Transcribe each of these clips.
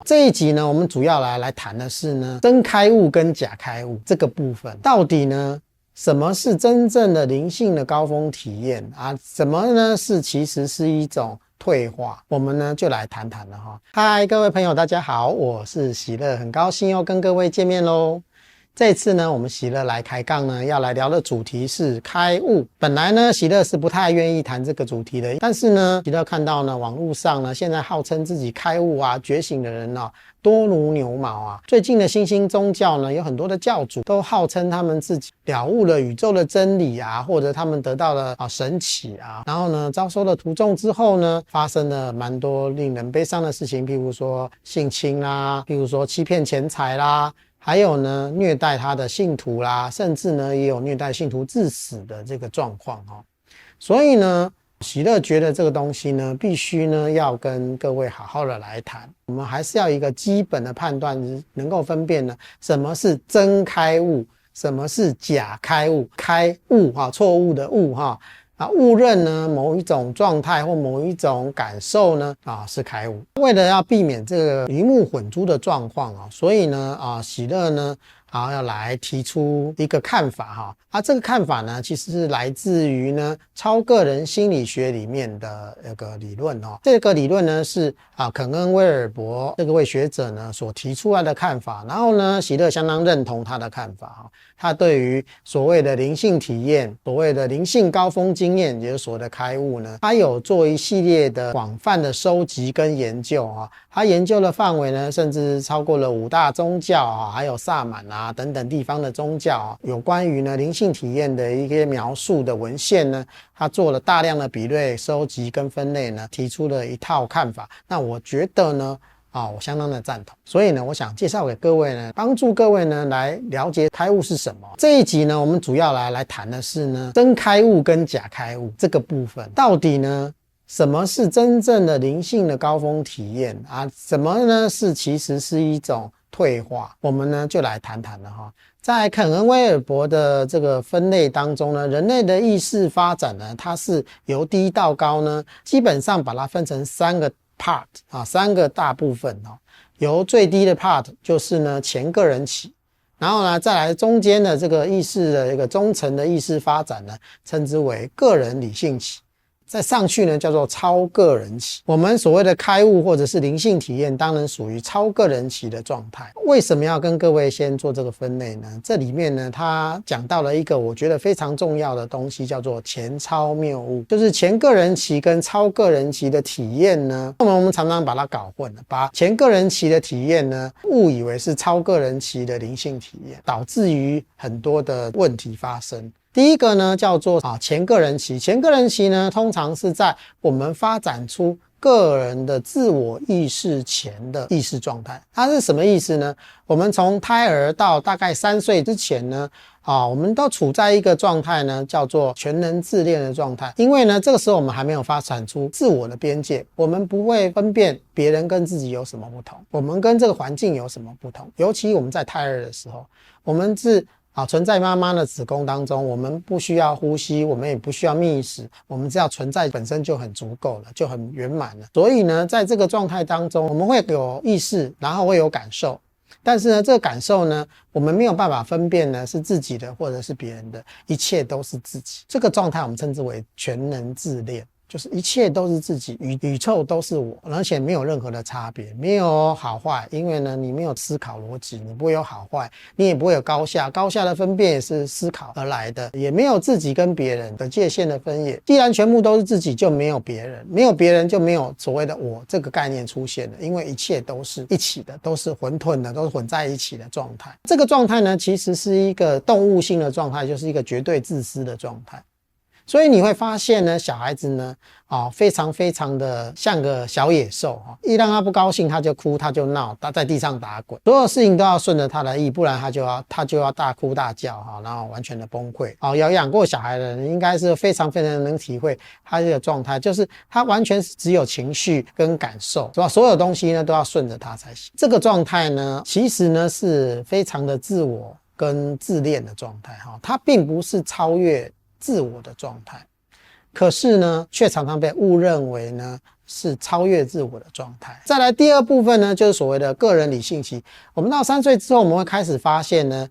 这一集呢，我们主要来谈的是呢，真开悟跟假开悟这个部分，到底呢，什么是真正的灵性的高峰体验啊？什么呢其实是一种退化？我们呢就来谈谈了哈。嗨，各位朋友，大家好，我是喜乐，很高兴又跟各位见面喽。这次呢，我们喜乐来开杠呢，要来聊的主题是开悟。本来呢，喜乐是不太愿意谈这个主题的，但是呢，喜乐看到呢，网络上呢，现在号称自己开悟啊、觉醒的人啊，多如牛毛啊。最近的新兴宗教呢，有很多的教主都号称他们自己了悟了宇宙的真理啊，或者他们得到了神启啊，然后呢，招收了徒众之后呢，发生了蛮多令人悲伤的事情，譬如说性侵啦，譬如说欺骗钱财啦。还有呢，虐待他的信徒啦，甚至呢也有虐待信徒致死的这个状况哦。所以呢，喜乐觉得这个东西呢，必须呢要跟各位好好的来谈。我们还是要一个基本的判断，能够分辨呢什么是真开悟，什么是假开悟。开悟错误的悟误认呢某一种状态或某一种感受呢是开悟。为了要避免这个鱼目混珠的状况所以呢喜乐呢要来提出一个看法这个看法呢其实是来自于呢超个人心理学里面的一个理论这个理论呢是肯恩威尔伯这个位学者呢所提出来的看法，然后呢喜乐相当认同他的看法他对于所谓的灵性体验，所谓的灵性高峰经验，也就是所谓的开悟呢，他有做一系列的广泛的收集跟研究他研究的范围呢甚至超过了5大宗教还有萨满等等地方的宗教有关于呢灵性体验的一些描述的文献呢，他做了大量的比对收集跟分类呢，提出了一套看法。那我觉得呢我相当的赞同，所以呢我想介绍给各位呢，帮助各位呢来了解开悟是什么。这一集呢我们主要来谈的是呢真开悟跟假开悟这个部分，到底呢什么是真正的灵性的高峰体验什么呢其实是一种退化。我们呢就来谈谈了在肯恩威尔伯的这个分类当中呢，人类的意识发展呢，它是由低到高呢，基本上把它分成3个 part 3个大部分由最低的 part 就是呢前个人期，然后呢再来中间的这个意识的一个中层的意识发展呢，称之为个人理性期，再上去呢叫做超个人期。我们所谓的开悟或者是灵性体验当然属于超个人期的状态。为什么要跟各位先做这个分类呢？这里面呢他讲到了一个我觉得非常重要的东西，叫做前超谬误，就是前个人期跟超个人期的体验呢，我们常常把它搞混了，把前个人期的体验呢误以为是超个人期的灵性体验，导致于很多的问题发生。第一个呢叫做前个人期。前个人期呢通常是在我们发展出个人的自我意识前的意识状态。它是什么意思呢？我们从胎儿到大概3岁之前呢我们都处在一个状态呢叫做全能自恋的状态。因为呢这个时候我们还没有发展出自我的边界，我们不会分辨别人跟自己有什么不同，我们跟这个环境有什么不同。尤其我们在胎儿的时候，我们是存在妈妈的子宫当中，我们不需要呼吸，我们也不需要觅食，我们只要存在本身就很足够了，就很圆满了。所以呢在这个状态当中，我们会有意识，然后会有感受，但是呢这个感受呢我们没有办法分辨呢是自己的或者是别人的，一切都是自己。这个状态我们称之为全能自恋，就是一切都是自己，宇宙都是我，而且没有任何的差别，没有好坏。因为呢你没有思考逻辑，你不会有好坏，你也不会有高下，高下的分辨也是思考而来的，也没有自己跟别人的界限的分野。既然全部都是自己，就没有别人，没有别人就没有所谓的我这个概念出现了。因为一切都是一起的，都是混沌的，都是混在一起的状态。这个状态呢其实是一个动物性的状态，就是一个绝对自私的状态。所以你会发现呢小孩子呢非常非常的像个小野兽一让他不高兴他就哭，他就闹，他在地上打滚，所有事情都要顺着他的意，不然他就要大哭大叫然后完全的崩溃有养过小孩的人应该是非常非常能体会他这个状态，就是他完全是只有情绪跟感受，是吧？所有东西呢都要顺着他才行。这个状态呢其实呢是非常的自我跟自恋的状态它并不是超越自我的状态，可是呢却常常被误认为呢是超越自我的状态。再来第二部分呢，就是所谓的个人理性期。我们到3岁之后，我们会开始发现呢，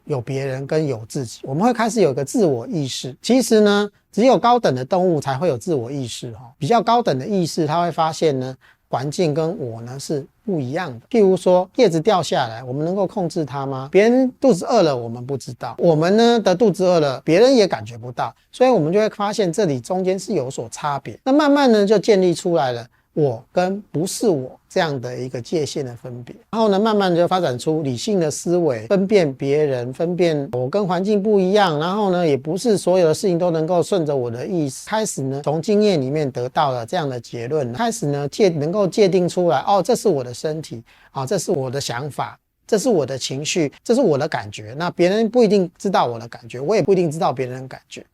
有别人跟有自己，我们会开始有一个自我意识。其实呢，只有高等的动物才会有自我意识，比较高等的意识，它会发现呢，环境跟我呢是不一样的。譬如说叶子掉下来，我们能够控制它吗？别人肚子饿了，我们不知道，我们呢的肚子饿了，别人也感觉不到，所以我们就会发现这里中间是有所差别。那慢慢呢就建立出来了我跟不是我这样的一个界限的分别，然后呢慢慢就发展出理性的思维，分辨别人，分辨我跟环境不一样，然后呢也不是所有的事情都能够顺着我的意思，开始呢从经验里面得到了这样的结论，开始呢能够界定出来，哦，这是我的身体，这是我的想法，这是我的情绪，这是我的感觉。那别人不一定知道我的感觉，我也不一定知道别人的感觉。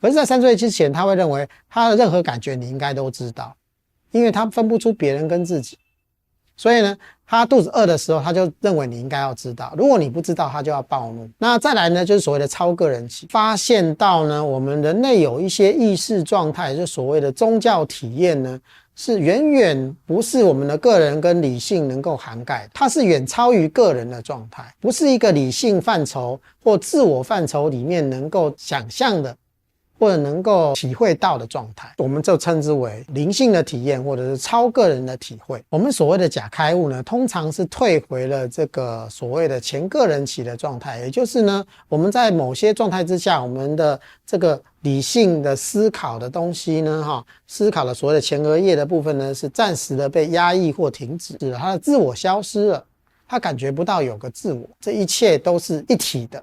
可是在3岁之前，他会认为他的任何感觉你应该都知道，因为他分不出别人跟自己，所以呢他肚子饿的时候，他就认为你应该要知道，如果你不知道，他就要暴怒。那再来呢，就是所谓的超个人期，发现到呢我们人类有一些意识状态，就所谓的宗教体验呢，是远远不是我们的个人跟理性能够涵盖，它是远超于个人的状态，不是一个理性范畴或自我范畴里面能够想象的或者能够体会到的状态，我们就称之为灵性的体验或者是超个人的体会。我们所谓的假开悟呢，通常是退回了这个所谓的前个人期的状态，也就是呢我们在某些状态之下，我们的这个理性的思考的东西呢，思考的所谓的前额叶的部分呢，是暂时的被压抑或停止了，它的自我消失了，他感觉不到有个自我，这一切都是一体的，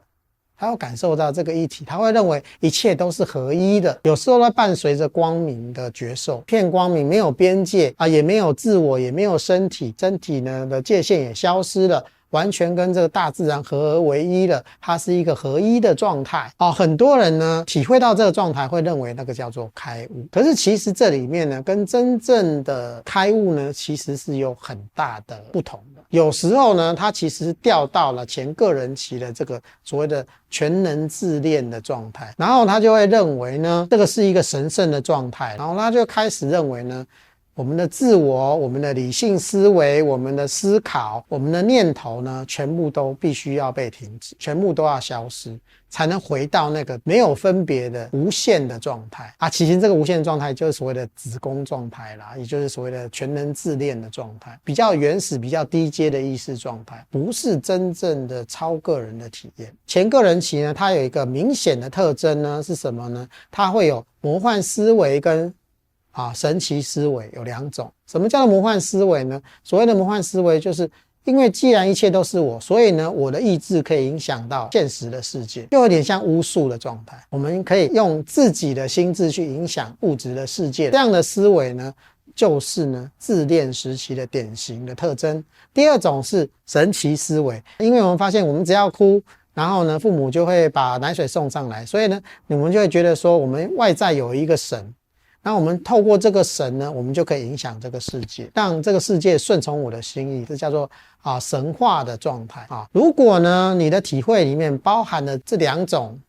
他要感受到这个一体，他会认为一切都是合一的，有时候会伴随着光明的觉受，片光明，没有边界也没有自我，也没有身体，身体呢的界限也消失了，完全跟这个大自然合而为一了，它是一个合一的状态很多人呢体会到这个状态会认为那个叫做开悟，可是其实这里面呢跟真正的开悟呢其实是有很大的不同的。有时候呢它其实掉到了前个人期的这个所谓的全能自恋的状态，然后他就会认为呢这个是一个神圣的状态，然后他就开始认为呢我们的自我，我们的理性思维，我们的思考，我们的念头呢全部都必须要被停止，全部都要消失，才能回到那个没有分别的无限的状态其实这个无限状态就是所谓的子宫状态啦，也就是所谓的全能自恋的状态，比较原始比较低阶的意识状态，不是真正的超个人的体验。前个人期呢它有一个明显的特征呢是什么呢？它会有魔幻思维跟神奇思维，有2种。什么叫做魔幻思维呢？所谓的魔幻思维就是因为既然一切都是我，所以呢我的意志可以影响到现实的世界，就有点像巫术的状态，我们可以用自己的心智去影响物质的世界，这样的思维呢就是呢自恋时期的典型的特征。第二种是神奇思维，因为我们发现我们只要哭，然后呢父母就会把奶水送上来，所以呢我们就会觉得说我们外在有一个神，那我们透过这个神呢，我们就可以影响这个世界，让这个世界顺从我的心意，这叫做神话的状态如果呢你的体会里面包含了这2种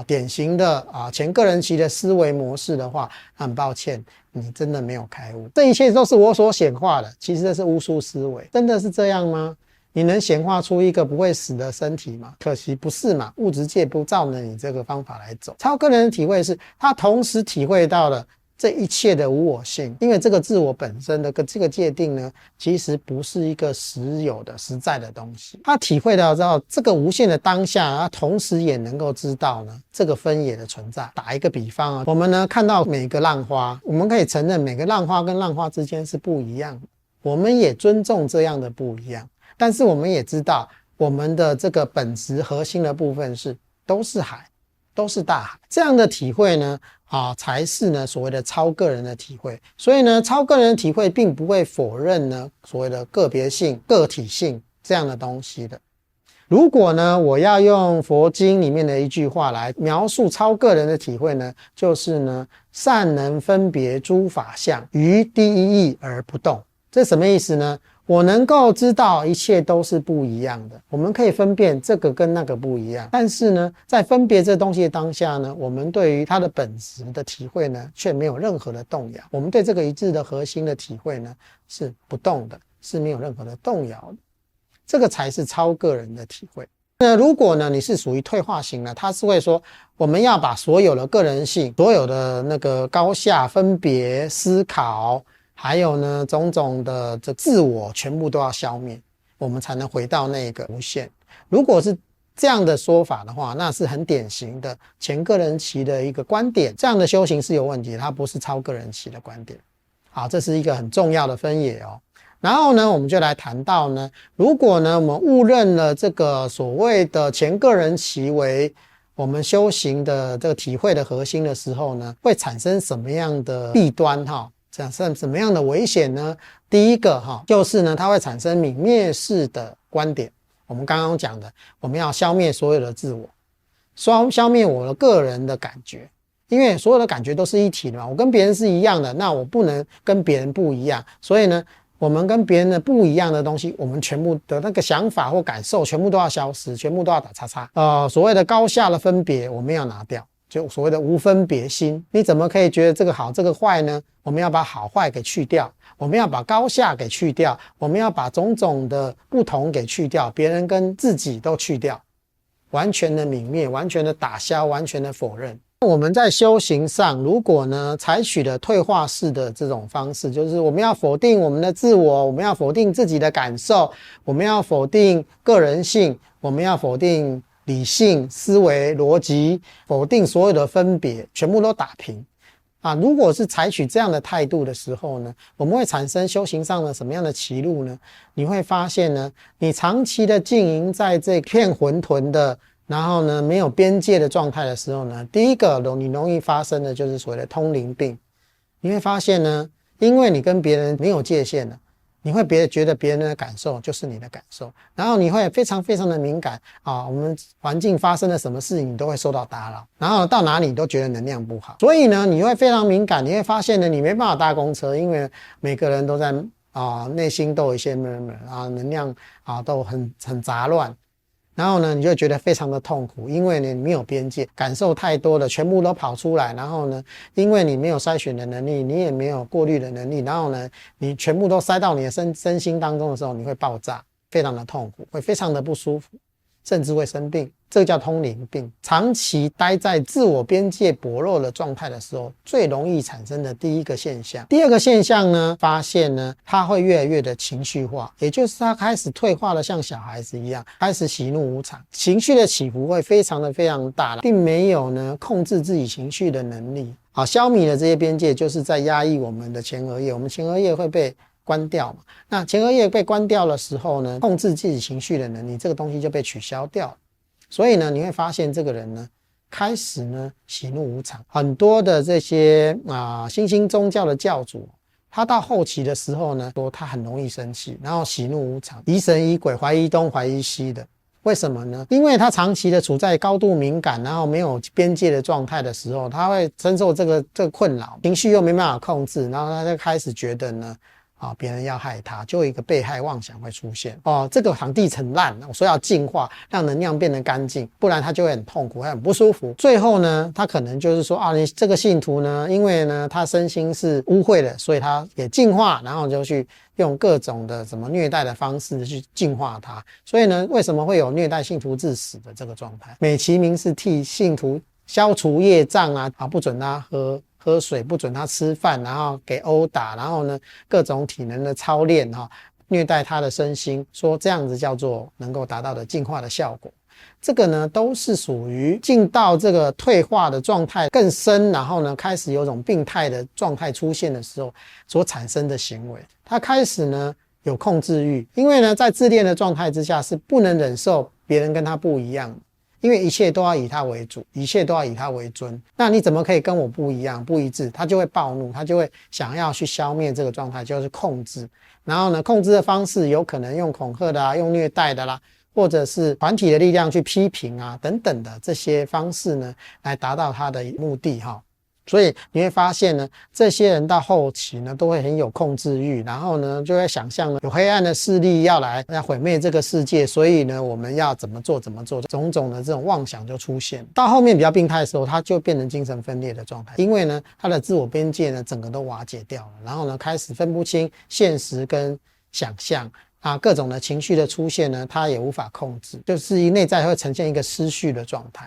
典型的前个人期的思维模式的话，很抱歉，你真的没有开悟。这一切都是我所显化的，其实这是巫术思维。真的是这样吗？你能显化出一个不会死的身体吗？可惜不是嘛，物质界不照着你这个方法来走。超个人的体会是他同时体会到了这一切的无我性，因为这个自我本身的这个界定呢，其实不是一个实有的实在的东西。他体会到这个无限的当下，他同时也能够知道呢这个分野的存在。打一个比方我们呢看到每个浪花，我们可以承认每个浪花跟浪花之间是不一样的，我们也尊重这样的不一样，但是我们也知道我们的这个本质核心的部分是都是海，都是大海。这样的体会呢才是呢所谓的超个人的体会。所以呢超个人的体会并不会否认呢所谓的个别性个体性这样的东西的。如果呢我要用佛经里面的一句话来描述超个人的体会呢，就是呢善能分别诸法相，于第一义而不动。这什么意思呢？我能够知道一切都是不一样的，我们可以分辨这个跟那个不一样，但是呢，在分别这东西的当下呢，我们对于它的本质的体会呢，却没有任何的动摇。我们对这个一致的核心的体会呢，是不动的，是没有任何的动摇的。这个才是超个人的体会。那如果呢，你是属于退化型的，他是会说，我们要把所有的个人性、所有的那个高下分别思考，还有呢种种的这自我，全部都要消灭，我们才能回到那个无限。如果是这样的说法的话，那是很典型的前个人期的一个观点，这样的修行是有问题，它不是超个人期的观点。好，这是一个很重要的分野哦。然后呢，我们就来谈到呢，如果呢我们误认了这个所谓的前个人期为我们修行的这个体会的核心的时候呢，会产生什么样的弊端哈？产生什么样的危险呢？第一个哈，就是呢它会产生泯灭式的观点。我们刚刚讲的，我们要消灭所有的自我，消灭我的个人的感觉。因为所有的感觉都是一体的嘛，我跟别人是一样的，那我不能跟别人不一样，所以呢我们跟别人的不一样的东西，我们全部的那个想法或感受全部都要消失，全部都要打叉叉。所谓的高下的分别我们要拿掉，就所谓的无分别心。你怎么可以觉得这个好这个坏呢？我们要把好坏给去掉，我们要把高下给去掉，我们要把种种的不同给去掉，别人跟自己都去掉，完全的泯灭，完全的打消，完全的否认。我们在修行上，如果呢采取了退化式的这种方式，就是我们要否定我们的自我，我们要否定自己的感受，我们要否定个人性，我们要否定理性思维逻辑，否定所有的分别，全部都打平啊！如果是采取这样的态度的时候呢，我们会产生修行上的什么样的歧路呢？你会发现呢，你长期的经营在这片混沌的然后呢没有边界的状态的时候呢，第一个你容易发生的就是所谓的通灵病。你会发现呢，因为你跟别人没有界限了，你会觉得别人的感受就是你的感受，然后你会非常非常的敏感啊，我们环境发生了什么事情你都会受到打扰，然后到哪里你都觉得能量不好，所以呢你会非常敏感，你会发现呢你没办法搭公车，因为每个人都在内心都有一些 murmur 啊，能量都很杂乱。然后呢，你就觉得非常的痛苦，因为你没有边界，感受太多了，全部都跑出来。然后呢，因为你没有筛选的能力，你也没有过滤的能力，然后呢，你全部都塞到你的身心当中的时候，你会爆炸，非常的痛苦，会非常的不舒服，甚至会生病。这个叫通灵病。长期待在自我边界薄弱的状态的时候，最容易产生的第一个现象。第二个现象呢，发现呢，他会越来越的情绪化，也就是他开始退化的像小孩子一样，开始喜怒无常，情绪的起伏会非常大，并没有呢控制自己情绪的能力。好，消弭了这些边界，就是在压抑我们的前额叶，我们前额叶会被关掉嘛。那前额叶被关掉的时候呢，控制自己情绪的能力，这个东西就被取消掉了。所以呢，你会发现这个人呢，开始呢喜怒无常。很多的这些新兴宗教的教主，他到后期的时候呢，说他很容易生气，然后喜怒无常，疑神疑鬼，怀疑东怀疑西的。为什么呢？因为他长期的处在高度敏感，然后没有边界的状态的时候，他会承受这个困扰，情绪又没办法控制，然后他就开始觉得呢，别人要害他，就有一个被害妄想会出现。这个场地很烂，我说要净化，让能量变得干净，不然他就会很痛苦，会很不舒服。最后呢，他可能就是说你这个信徒呢，因为呢他身心是污秽的，所以他也净化，然后就去用各种的什么虐待的方式去净化他。所以呢，为什么会有虐待信徒致死的这个状态？美其名是替信徒消除业障不准他喝水，不准他吃饭，然后给殴打，然后呢各种体能的操练虐待他的身心，说这样子叫做能够达到的净化的效果。这个呢都是属于进到这个退化的状态更深，然后呢开始有种病态的状态出现的时候所产生的行为。他开始呢有控制欲，因为呢在自恋的状态之下是不能忍受别人跟他不一样的，因为一切都要以他为主，一切都要以他为尊，那你怎么可以跟我不一样不一致？他就会暴怒，他就会想要去消灭这个状态，就是控制。然后呢控制的方式有可能用恐吓的用虐待的啦，或者是团体的力量去批评等等的这些方式呢，来达到他的目的所以你会发现呢，这些人到后期呢，都会很有控制欲，然后呢，就会想象呢，有黑暗的势力要毁灭这个世界，所以呢，我们要怎么做，种种的这种妄想就出现。到后面比较病态的时候，他就变成精神分裂的状态，因为呢，他的自我边界呢，整个都瓦解掉了，然后呢，开始分不清现实跟想象。各种的情绪的出现呢，他也无法控制，就是内在会呈现一个失序的状态。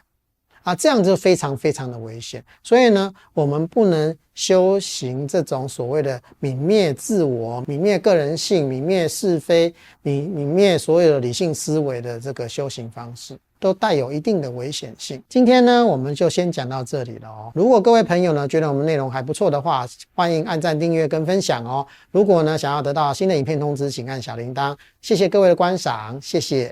这样就非常非常的危险。所以呢，我们不能修行这种所谓的泯灭自我、泯灭个人性、泯灭是非、泯灭所有的理性思维的这个修行方式，都带有一定的危险性。今天呢，我们就先讲到这里了哦。如果各位朋友呢觉得我们内容还不错的话，欢迎按赞、订阅跟分享哦。如果呢想要得到新的影片通知，请按小铃铛。谢谢各位的观赏，谢谢。